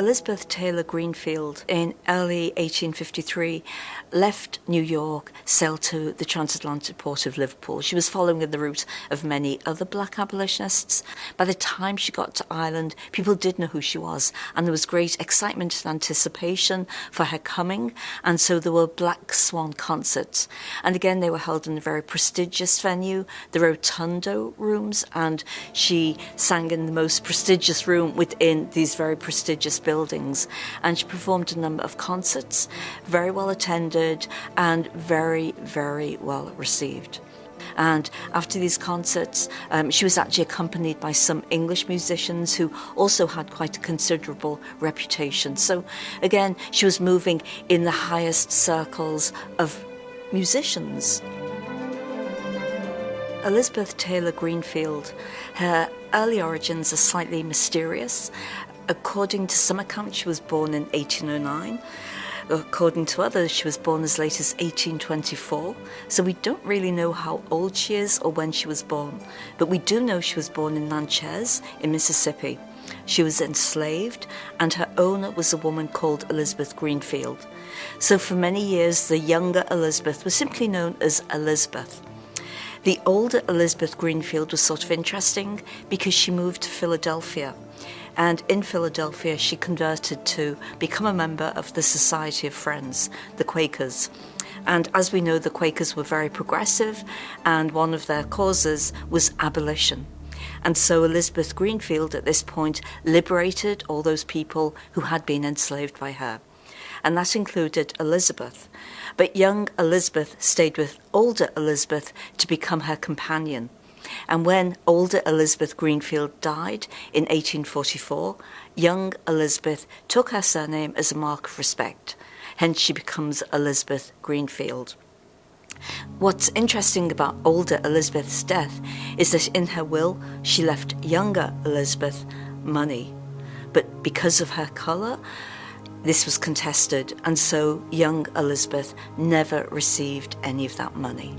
Elizabeth Taylor Greenfield, in early 1853, left New York, sailed to the transatlantic port of Liverpool. She was following the route of many other Black abolitionists. By the time she got to Ireland, people did know who she was, and there was great excitement and anticipation for her coming, and so there were Black Swan concerts. And again, they were held in a very prestigious venue, the Rotundo Rooms, and she sang in the most prestigious room within these very prestigious buildings, and she performed a number of concerts, very well attended and very, very well received. And after these concerts, she was actually accompanied by some English musicians who also had quite a considerable reputation. So again, she was moving in the highest circles of musicians. Elizabeth Taylor Greenfield, her early origins are slightly mysterious. According to some accounts, she was born in 1809. According to others, she was born as late as 1824. So we don't really know how old she is or when she was born. But we do know she was born in Natchez in Mississippi. She was enslaved, and her owner was a woman called Elizabeth Greenfield. So for many years, the younger Elizabeth was simply known as Elizabeth. The older Elizabeth Greenfield was sort of interesting because she moved to Philadelphia. And in Philadelphia, she converted to become a member of the Society of Friends, the Quakers. And as we know, the Quakers were very progressive, and one of their causes was abolition. And so Elizabeth Greenfield at this point liberated all those people who had been enslaved by her. And that included Elizabeth. But young Elizabeth stayed with older Elizabeth to become her companion. And when older Elizabeth Greenfield died in 1844, young Elizabeth took her surname as a mark of respect. Hence she becomes Elizabeth Greenfield. What's interesting about older Elizabeth's death is that in her will she left younger Elizabeth money. But because of her colour, this was contested, and so young Elizabeth never received any of that money.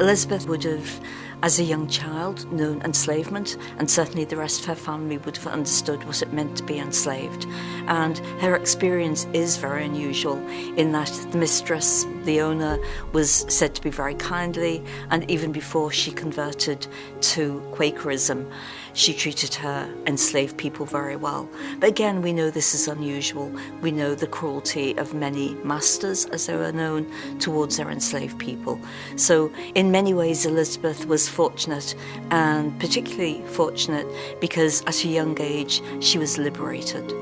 Elizabeth would have, as a young child, known enslavement, and certainly the rest of her family would have understood what it meant to be enslaved. And her experience is very unusual in that the mistress, the owner, was said to be very kindly, and even before she converted to Quakerism, she treated her enslaved people very well. But again, we know this is unusual. We know the cruelty of many masters, as they were known, towards their enslaved people. So in many ways, Elizabeth was fortunate, and particularly fortunate because at a young age, she was liberated.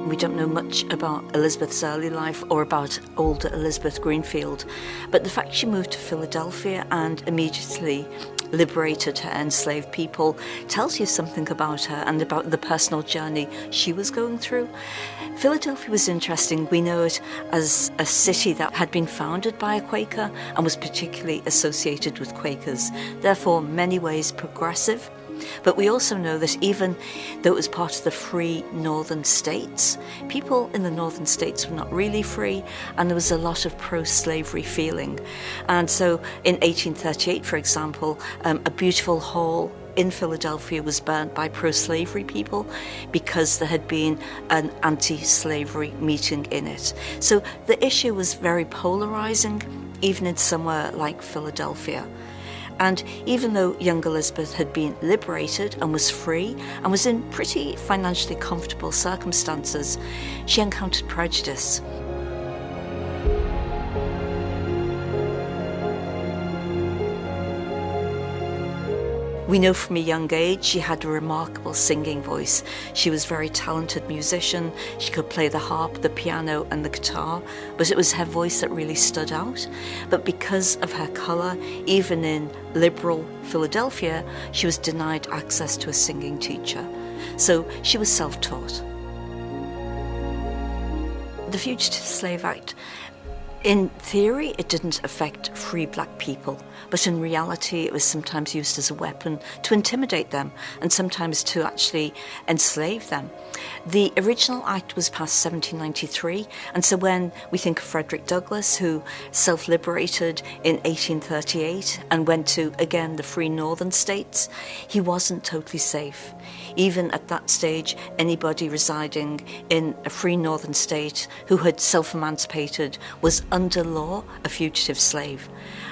We don't know much about Elizabeth's early life or about older Elizabeth Greenfield, but the fact she moved to Philadelphia and immediately liberated her enslaved people tells you something about her and about the personal journey she was going through. Philadelphia was interesting. We know it as a city that had been founded by a Quaker and was particularly associated with Quakers, therefore in many ways progressive. But we also know that even though it was part of the free northern states, people in the northern states were not really free, and there was a lot of pro-slavery feeling. And so in 1838, for example, a beautiful hall in Philadelphia was burnt by pro-slavery people because there had been an anti-slavery meeting in it. So the issue was very polarizing, even in somewhere like Philadelphia. And even though young Elizabeth had been liberated and was free and was in pretty financially comfortable circumstances, she encountered prejudice. We know from a young age she had a remarkable singing voice. She was a very talented musician. She could play the harp, the piano and the guitar, but it was her voice that really stood out. But because of her colour, even in liberal Philadelphia, she was denied access to a singing teacher. So she was self-taught. The Fugitive Slave Act In theory, it didn't affect free black people, but in reality, it was sometimes used as a weapon to intimidate them and sometimes to actually enslave them. The original act was passed 1793, and so when we think of Frederick Douglass, who self-liberated in 1838 and went to, again, the free northern states, he wasn't totally safe. Even at that stage, anybody residing in a free northern state who had self-emancipated was under law a fugitive slave,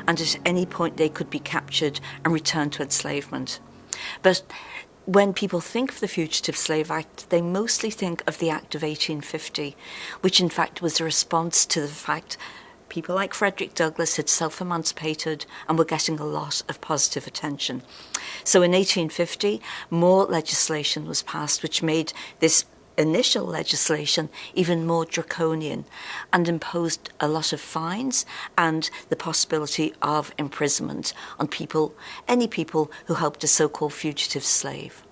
and at any point they could be captured and returned to enslavement. But when people think of the Fugitive Slave Act, they mostly think of the Act of 1850, which in fact was a response to the fact people like Frederick Douglass had self-emancipated and were getting a lot of positive attention. So in 1850, more legislation was passed which made this initial legislation even more draconian and imposed a lot of fines and the possibility of imprisonment on people, any people who helped a so-called fugitive slave.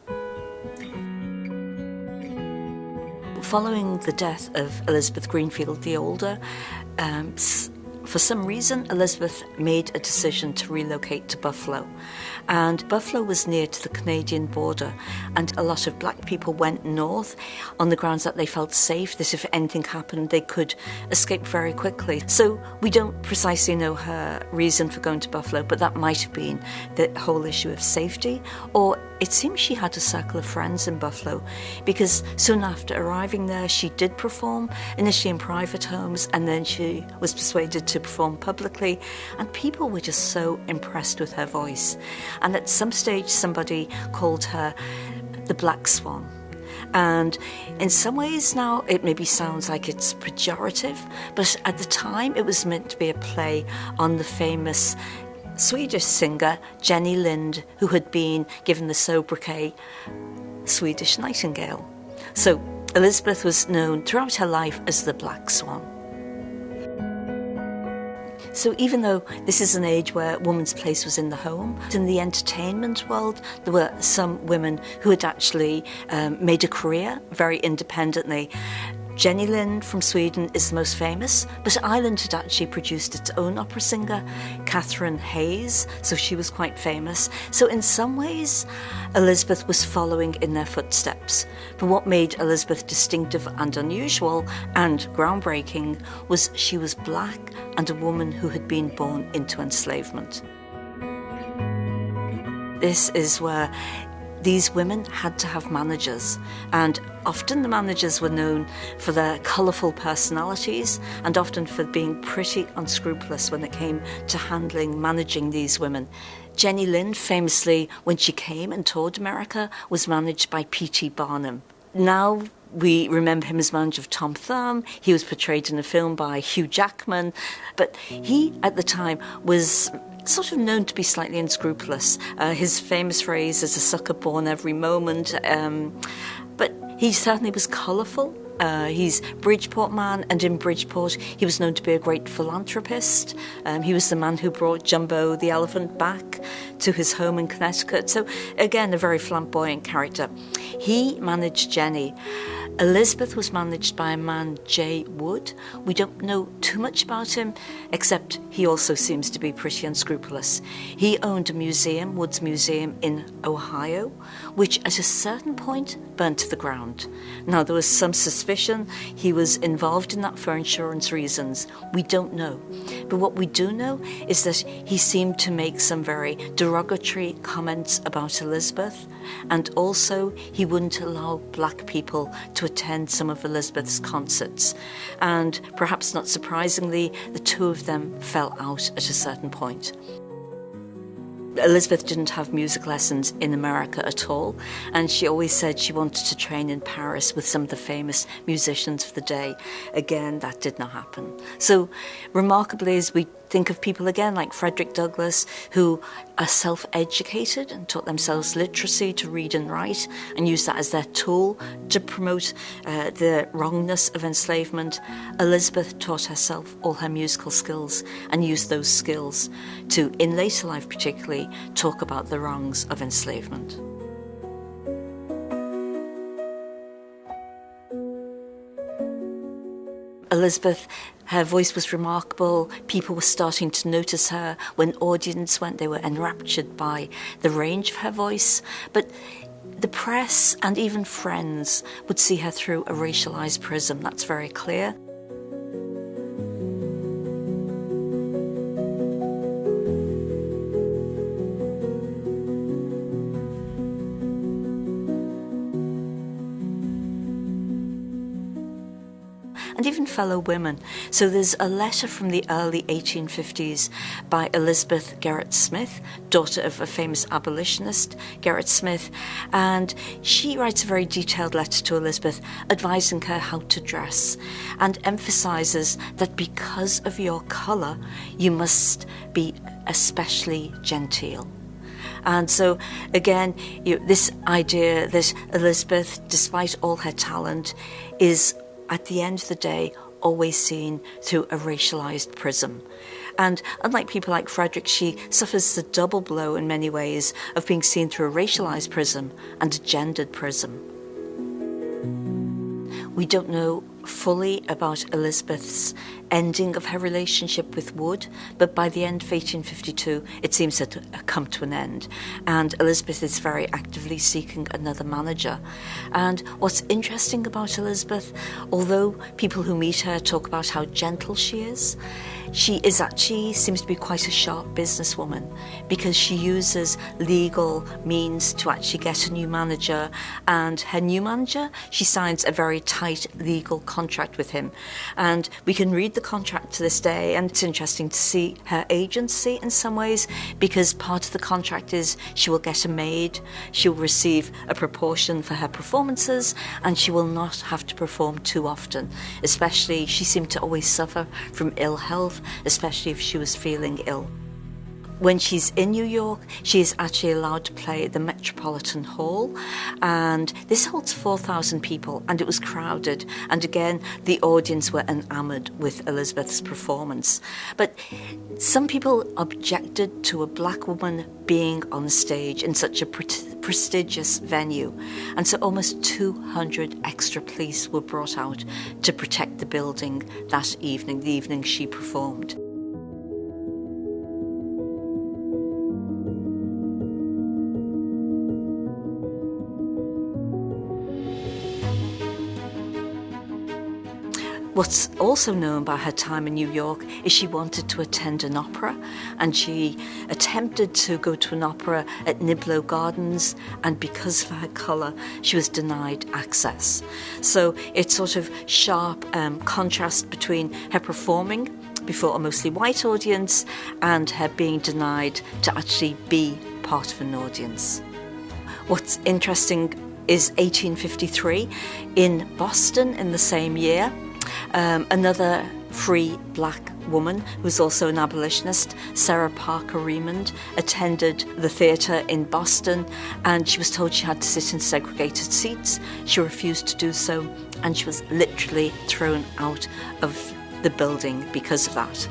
Following the death of Elizabeth Greenfield the Older, for some reason, Elizabeth made a decision to relocate to Buffalo. And Buffalo was near to the Canadian border, and a lot of black people went north on the grounds that they felt safe, that if anything happened, they could escape very quickly. So we don't precisely know her reason for going to Buffalo, but that might have been the whole issue of safety, or it seems she had a circle of friends in Buffalo, because soon after arriving there, she did perform, initially in private homes, and then she was persuaded to perform publicly, and people were just so impressed with her voice. And at some stage, somebody called her the Black Swan. And in some ways now, it maybe sounds like it's pejorative, but at the time, it was meant to be a play on the famous Swedish singer Jenny Lind, who had been given the sobriquet Swedish Nightingale. So Elizabeth was known throughout her life as the Black Swan. So even though this is an age where a woman's place was in the home, in the entertainment world, there were some women who had actually made a career very independently. Jenny Lind from Sweden is the most famous, but Ireland had actually produced its own opera singer, Catherine Hayes, so she was quite famous. So in some ways, Elizabeth was following in their footsteps. But what made Elizabeth distinctive and unusual and groundbreaking was she was black and a woman who had been born into enslavement. This is where these women had to have managers, and often the managers were known for their colourful personalities and often for being pretty unscrupulous when it came to managing these women. Jenny Lind, famously, when she came and toured America, was managed by P.T. Barnum. Now we remember him as manager of Tom Thumb. He was portrayed in a film by Hugh Jackman, but he, at the time, was sort of known to be slightly unscrupulous. His famous phrase is "a sucker born every moment," but he certainly was colourful. He's Bridgeport man, and in Bridgeport he was known to be a great philanthropist. He was the man who brought Jumbo the elephant back to his home in Connecticut. So again, a very flamboyant character. He managed Jenny. Elizabeth was managed by a man, J. Wood. We don't know too much about him, except he also seems to be pretty unscrupulous. He owned a museum, Wood's Museum in Ohio, which at a certain point burnt to the ground. Now, there was some suspicion he was involved in that for insurance reasons. We don't know. But what we do know is that he seemed to make some very derogatory comments about Elizabeth, and also he wouldn't allow black people to attend some of Elizabeth's concerts. And perhaps not surprisingly, the two of them fell out at a certain point. Elizabeth didn't have music lessons in America at all, and she always said she wanted to train in Paris with some of the famous musicians of the day. Again, that did not happen. So, remarkably, as we think of people again like Frederick Douglass, who are self-educated and taught themselves literacy to read and write and use that as their tool to promote the wrongness of enslavement, Elizabeth taught herself all her musical skills and used those skills to, in later life particularly, talk about the wrongs of enslavement. Elizabeth Her voice was remarkable. People were starting to notice her. When audience went, they were enraptured by the range of her voice. But the press and even friends would see her through a racialized prism. That's very clear. And even fellow women. So there's a letter from the early 1850s by Elizabeth Garrett Smith, daughter of a famous abolitionist, Garrett Smith, and she writes a very detailed letter to Elizabeth advising her how to dress and emphasizes that because of your colour, you must be especially genteel. And so, again, this idea that Elizabeth, despite all her talent, is at the end of the day, always seen through a racialized prism. And unlike people like Frederick, she suffers the double blow in many ways of being seen through a racialized prism and a gendered prism. We don't know fully about Elizabeth's ending of her relationship with Wood, but by the end of 1852 it seems to have come to an end, and Elizabeth is very actively seeking another manager. And what's interesting about Elizabeth, although people who meet her talk about how gentle she is actually seems to be quite a sharp businesswoman, because she uses legal means to actually get a new manager, and her new manager, she signs a very tight legal contract with him, and we can read the contract to this day, and it's interesting to see her agency in some ways, because part of the contract is she will get a maid, she'll receive a proportion for her performances, and she will not have to perform too often. Especially, she seemed to always suffer from ill health, especially if she was feeling ill. When she's in New York, she is actually allowed to play at the Metropolitan Hall, and this holds 4,000 people, and it was crowded, and again the audience were enamoured with Elizabeth's performance. But some people objected to a black woman being on the stage in such a prestigious venue, and so almost 200 extra police were brought out to protect the building that evening, the evening she performed. What's also known about her time in New York is she wanted to attend an opera, and she attempted to go to an opera at Niblo Gardens, and because of her colour, she was denied access. So it's sort of sharp contrast between her performing before a mostly white audience and her being denied to actually be part of an audience. What's interesting is 1853 in Boston in the same year. Another free black woman who was also an abolitionist, Sarah Parker Remond, attended the theatre in Boston, and she was told she had to sit in segregated seats. She refused to do so, and she was literally thrown out of the building because of that.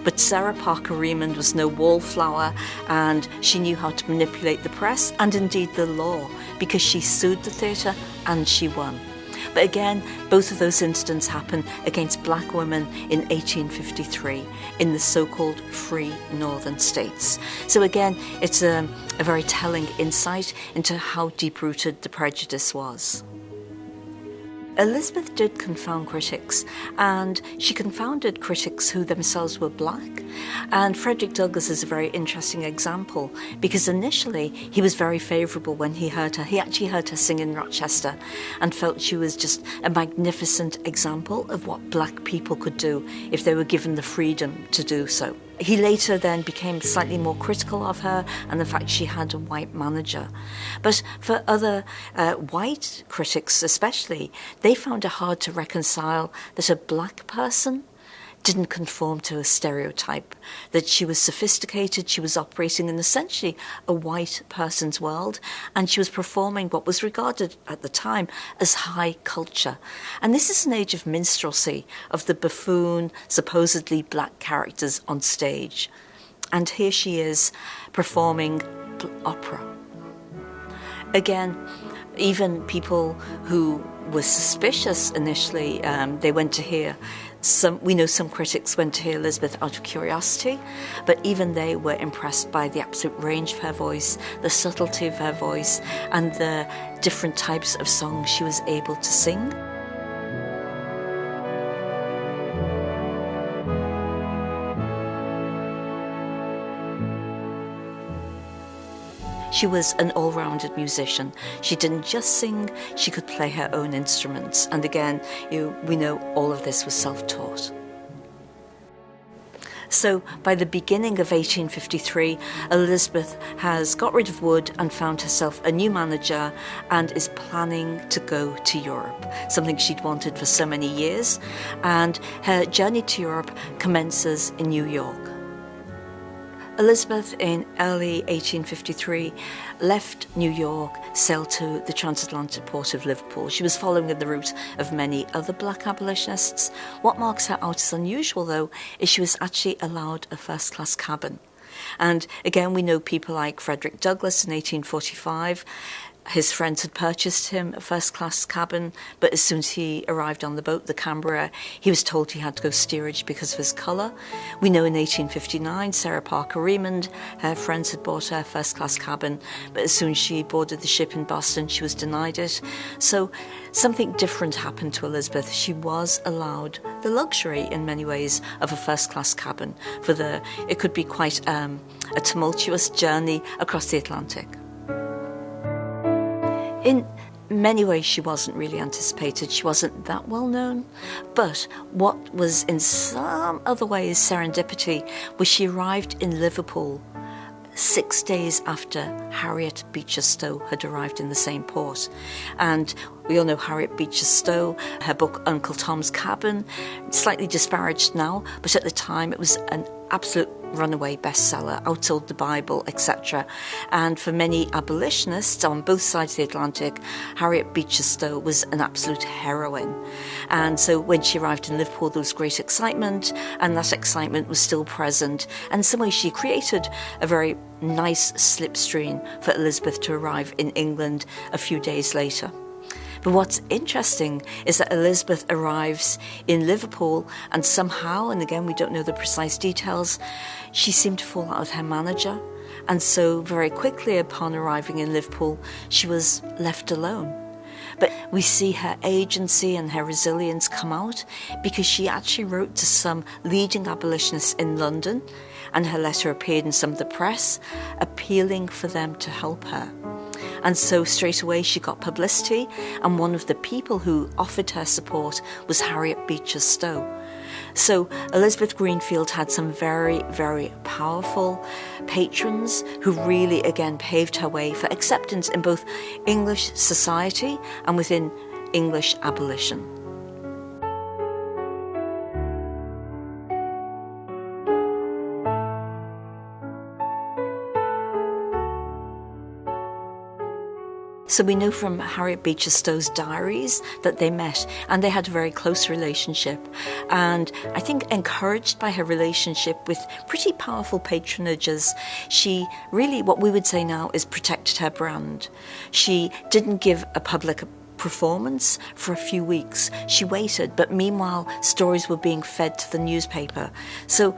But Sarah Parker Remond was no wallflower, and she knew how to manipulate the press and indeed the law, because she sued the theatre and she won. But again, both of those incidents happened against black women in 1853 in the so-called free northern states. So again, it's a very telling insight into how deep-rooted the prejudice was. Elizabeth did confound critics, and she confounded critics who themselves were black. And Frederick Douglass is a very interesting example, because initially he was very favourable when he heard her. He actually heard her sing in Rochester and felt she was just a magnificent example of what black people could do if they were given the freedom to do so. He later then became slightly more critical of her and the fact she had a white manager. But for other white critics especially, they found it hard to reconcile that a black person didn't conform to a stereotype, that she was sophisticated, she was operating in essentially a white person's world, and she was performing what was regarded at the time as high culture. And this is an age of minstrelsy, of the buffoon, supposedly black characters on stage. And here she is performing opera. Again, even people who were suspicious initially, they went to hear We know some critics went to hear Elizabeth out of curiosity, but even they were impressed by the absolute range of her voice, the subtlety of her voice, and the different types of songs she was able to sing. She was an all-rounded musician. She didn't just sing, she could play her own instruments. And again, we know all of this was self-taught. So by the beginning of 1853, Elizabeth has got rid of Wood and found herself a new manager and is planning to go to Europe, something she'd wanted for so many years. And her journey to Europe commences in New York. Elizabeth, in early 1853, left New York, sailed to the transatlantic port of Liverpool. She was following the route of many other Black abolitionists. What marks her out as unusual, though, is she was actually allowed a first-class cabin. And again, we know people like Frederick Douglass in 1845. His friends had purchased him a first-class cabin, but as soon as he arrived on the boat, the Canberra, he was told he had to go steerage because of his colour. We know in 1859, Sarah Parker Remond, her friends had bought her a first-class cabin, but as soon as she boarded the ship in Boston, she was denied it. So something different happened to Elizabeth. She was allowed the luxury, in many ways, of a first-class cabin. It could be quite a tumultuous journey across the Atlantic. In many ways, she wasn't really anticipated. She wasn't that well known. But what was in some other ways serendipity was she arrived in Liverpool 6 days after Harriet Beecher Stowe had arrived in the same port. And we all know Harriet Beecher Stowe, her book Uncle Tom's Cabin, slightly disparaged now, but at the time it was an absolute runaway bestseller, outsold the Bible, etc. And for many abolitionists on both sides of the Atlantic, Harriet Beecher Stowe was an absolute heroine. And so when she arrived in Liverpool, there was great excitement, and that excitement was still present. And in some ways, she created a very nice slipstream for Elizabeth to arrive in England a few days later. But what's interesting is that Elizabeth arrives in Liverpool and somehow, and again we don't know the precise details, she seemed to fall out with her manager. And so very quickly upon arriving in Liverpool, she was left alone. But we see her agency and her resilience come out because she actually wrote to some leading abolitionists in London, and her letter appeared in some of the press, appealing for them to help her. And so straight away she got publicity, and one of the people who offered her support was Harriet Beecher Stowe. So Elizabeth Greenfield had some very, very powerful patrons who really, again, paved her way for acceptance in both English society and within English abolition. So we know from Harriet Beecher Stowe's diaries that they met and they had a very close relationship. And I think encouraged by her relationship with pretty powerful patronages, she really, what we would say now, is protected her brand. She didn't give a public performance for a few weeks. She waited, but meanwhile stories were being fed to the newspaper. So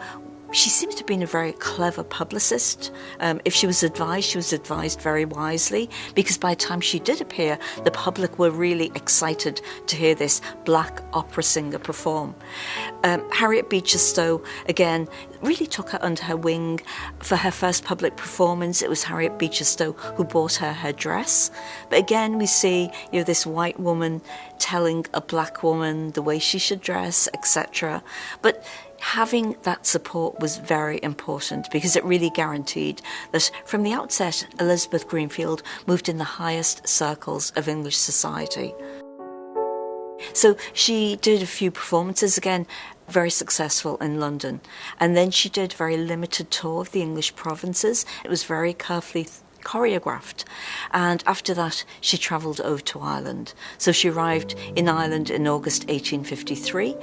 she seems to have been a very clever publicist. If she was advised very wisely, because by the time she did appear, the public were really excited to hear this black opera singer perform. Harriet Beecher Stowe, again, really took her under her wing. For her first public performance, it was Harriet Beecher Stowe who bought her dress. But again, we see this white woman telling a black woman the way she should dress, etc. But having that support was very important because it really guaranteed that from the outset, Elizabeth Greenfield moved in the highest circles of English society. So she did a few performances, again, very successful in London. And then she did a very limited tour of the English provinces. It was very carefully choreographed. And after that, she travelled over to Ireland. So she arrived in Ireland in August 1853,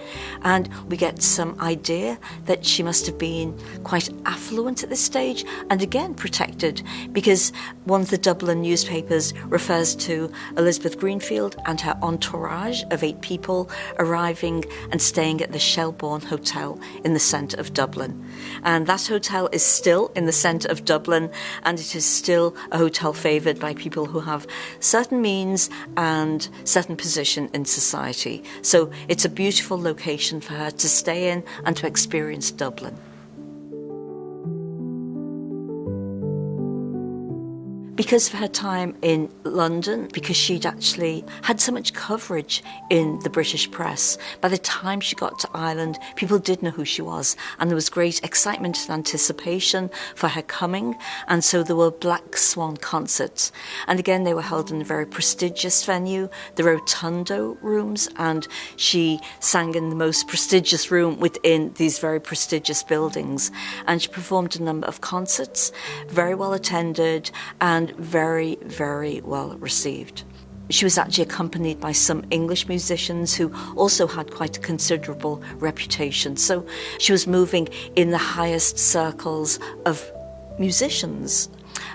and we get some idea that she must have been quite affluent at this stage, and again protected, because one of the Dublin newspapers refers to Elizabeth Greenfield and her entourage of 8 people arriving and staying at the Shelbourne Hotel in the centre of Dublin. And that hotel is still in the centre of Dublin, and it is still a hotel favoured by people who have certain means and certain position in society. So it's a beautiful location for her to stay in and to experience Dublin. Because of her time in London, because she'd actually had so much coverage in the British press, by the time she got to Ireland, people did know who she was, and there was great excitement and anticipation for her coming, and so there were Black Swan concerts. And again, they were held in a very prestigious venue, the Rotundo Rooms, and she sang in the most prestigious room within these very prestigious buildings. And she performed a number of concerts, very well attended, and very, very well received. She was actually accompanied by some English musicians who also had quite a considerable reputation. So she was moving in the highest circles of musicians.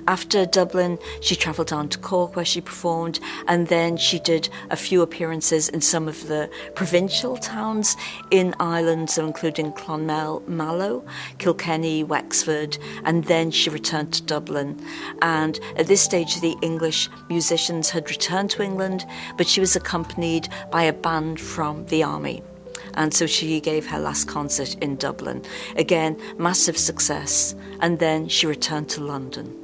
After Dublin, she travelled down to Cork where she performed, and then she did a few appearances in some of the provincial towns in Ireland, so including Clonmel, Mallow, Kilkenny, Wexford, and then she returned to Dublin. And at this stage, the English musicians had returned to England, but she was accompanied by a band from the army. And so she gave her last concert in Dublin. Again, massive success, and then she returned to London.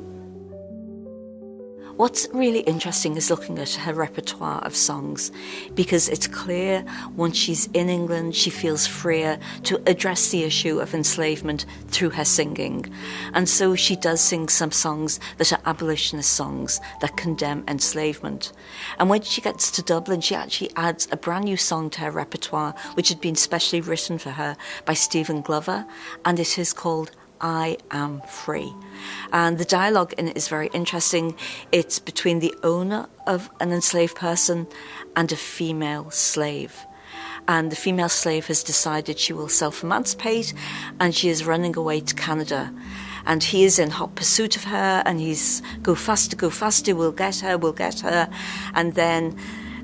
What's really interesting is looking at her repertoire of songs, because it's clear once she's in England, she feels freer to address the issue of enslavement through her singing. And so she does sing some songs that are abolitionist songs that condemn enslavement. And when she gets to Dublin, she actually adds a brand new song to her repertoire, which had been specially written for her by Stephen Glover, and it is called I Am Free. And the dialogue in it is very interesting. It's between the owner of an enslaved person and a female slave. And the female slave has decided she will self-emancipate, and she is running away to Canada. And he is in hot pursuit of her, and he's go faster, we'll get her. And then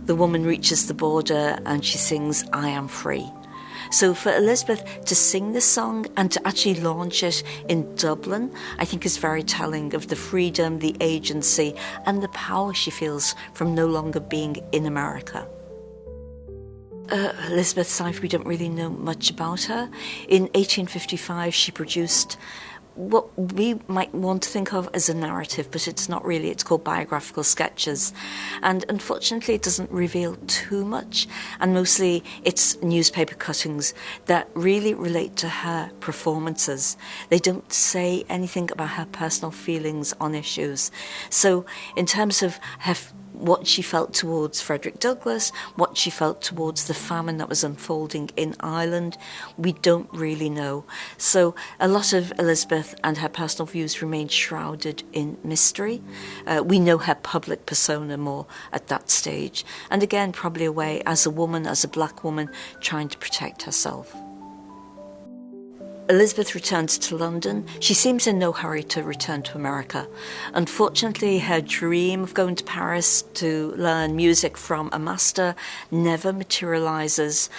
the woman reaches the border and she sings I Am Free. So for Elizabeth to sing this song and to actually launch it in Dublin, I think is very telling of the freedom, the agency, and the power she feels from no longer being in America. Elizabeth Syfe, we don't really know much about her. In 1855, she produced what we might want to think of as a narrative, but it's not really. It's called Biographical Sketches. And unfortunately, it doesn't reveal too much. And mostly it's newspaper cuttings that really relate to her performances. They don't say anything about her personal feelings on issues. So in terms of her what she felt towards Frederick Douglass, what she felt towards the famine that was unfolding in Ireland, we don't really know. So a lot of Elizabeth and her personal views remain shrouded in mystery. We know her public persona more at that stage. And again, probably a way as a woman, as a black woman, trying to protect herself. Elizabeth returns to London. She seems in no hurry to return to America. Unfortunately, her dream of going to Paris to learn music from a master never materialises.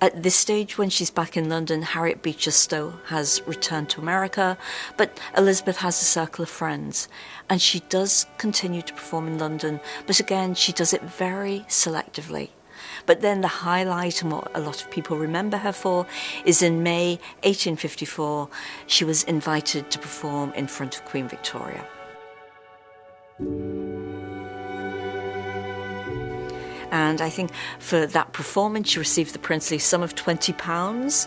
At this stage, when she's back in London, Harriet Beecher Stowe has returned to America, but Elizabeth has a circle of friends, and she does continue to perform in London, but again, she does it very selectively. But then the highlight, and what a lot of people remember her for, is in May 1854, she was invited to perform in front of Queen Victoria. And I think for that performance, she received the princely sum of £20,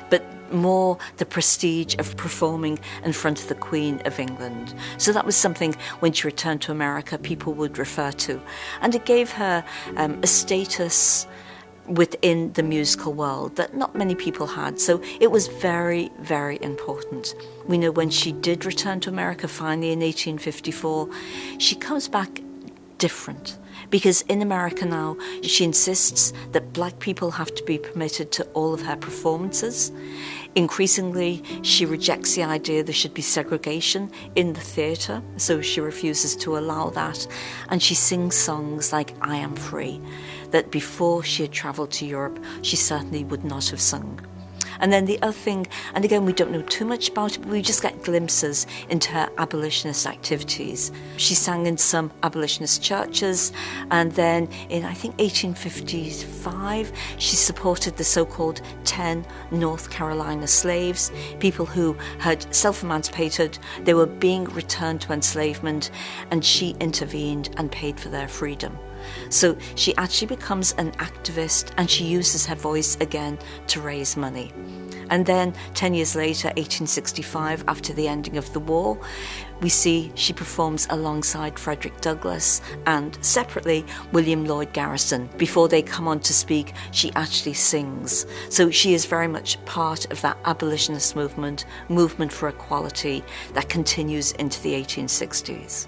but more the prestige of performing in front of the Queen of England. So that was something when she returned to America people would refer to. And it gave her a status within the musical world that not many people had. So it was very, very important. We know when she did return to America finally in 1854, she comes back different. Because in America now, she insists that black people have to be permitted to all of her performances. Increasingly, she rejects the idea there should be segregation in the theatre, so she refuses to allow that. And she sings songs like I Am Free, that before she had travelled to Europe, she certainly would not have sung. And then the other thing, and again, we don't know too much about it, but we just get glimpses into her abolitionist activities. She sang in some abolitionist churches, and then in, I think, 1855, she supported the so-called 10 North Carolina slaves, people who had self-emancipated. They were being returned to enslavement, and she intervened and paid for their freedom. So she actually becomes an activist, and she uses her voice again to raise money. And then 10 years later, 1865, after the ending of the war, we see she performs alongside Frederick Douglass and separately William Lloyd Garrison. Before they come on to speak, she actually sings. So she is very much part of that abolitionist movement for equality that continues into the 1860s.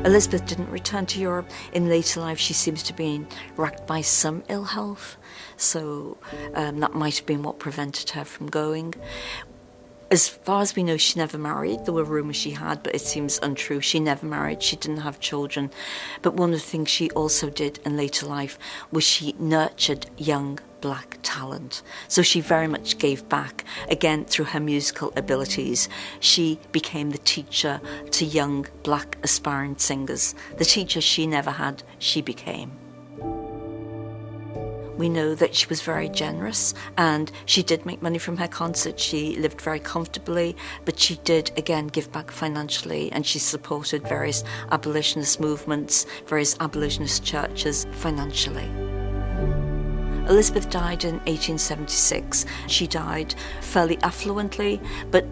Elizabeth didn't return to Europe. In later life, she seems to have been racked by some ill health, so that might have been what prevented her from going. As far as we know, she never married. There were rumours she had, but it seems untrue. She never married. She didn't have children. But one of the things she also did in later life was she nurtured young black talent. So she very much gave back, again, through her musical abilities. She became the teacher to young black aspiring singers. The teacher she never had, she became. We know that she was very generous, and she did make money from her concerts. She lived very comfortably, but she did, again, give back financially, and she supported various abolitionist movements, various abolitionist churches financially. Elizabeth died in 1876. She died fairly affluently, but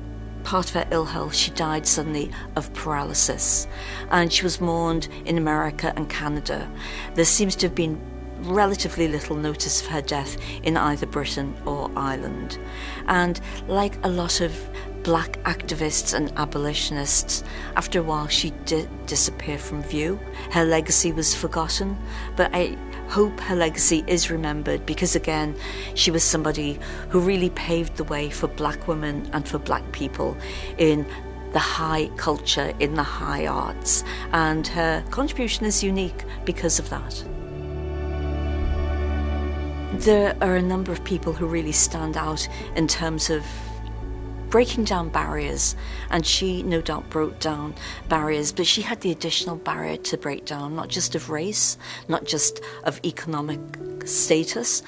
part of her ill health, she died suddenly of paralysis. And she was mourned in America and Canada. There seems to have been relatively little notice of her death in either Britain or Ireland. And like a lot of black activists and abolitionists, after a while she did disappear from view. Her legacy was forgotten, but I hope her legacy is remembered, because again, she was somebody who really paved the way for black women and for black people in the high culture, in the high arts, and her contribution is unique because of that. There are a number of people who really stand out in terms of breaking down barriers, and she no doubt broke down barriers, but she had the additional barrier to break down, not just of race, not just of economic status.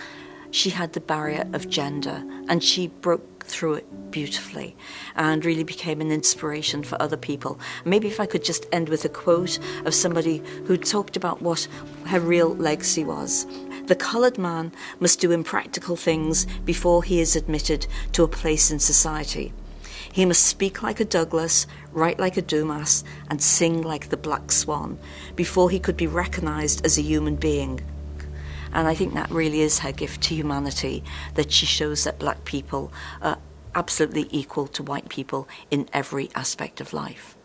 She had the barrier of gender, and she broke through it beautifully and really became an inspiration for other people. Maybe if I could just end with a quote of somebody who talked about what her real legacy was. The coloured man must do impractical things before he is admitted to a place in society. He must speak like a Douglas, write like a Dumas, and sing like the Black Swan before he could be recognised as a human being. And I think that really is her gift to humanity, that she shows that black people are absolutely equal to white people in every aspect of life.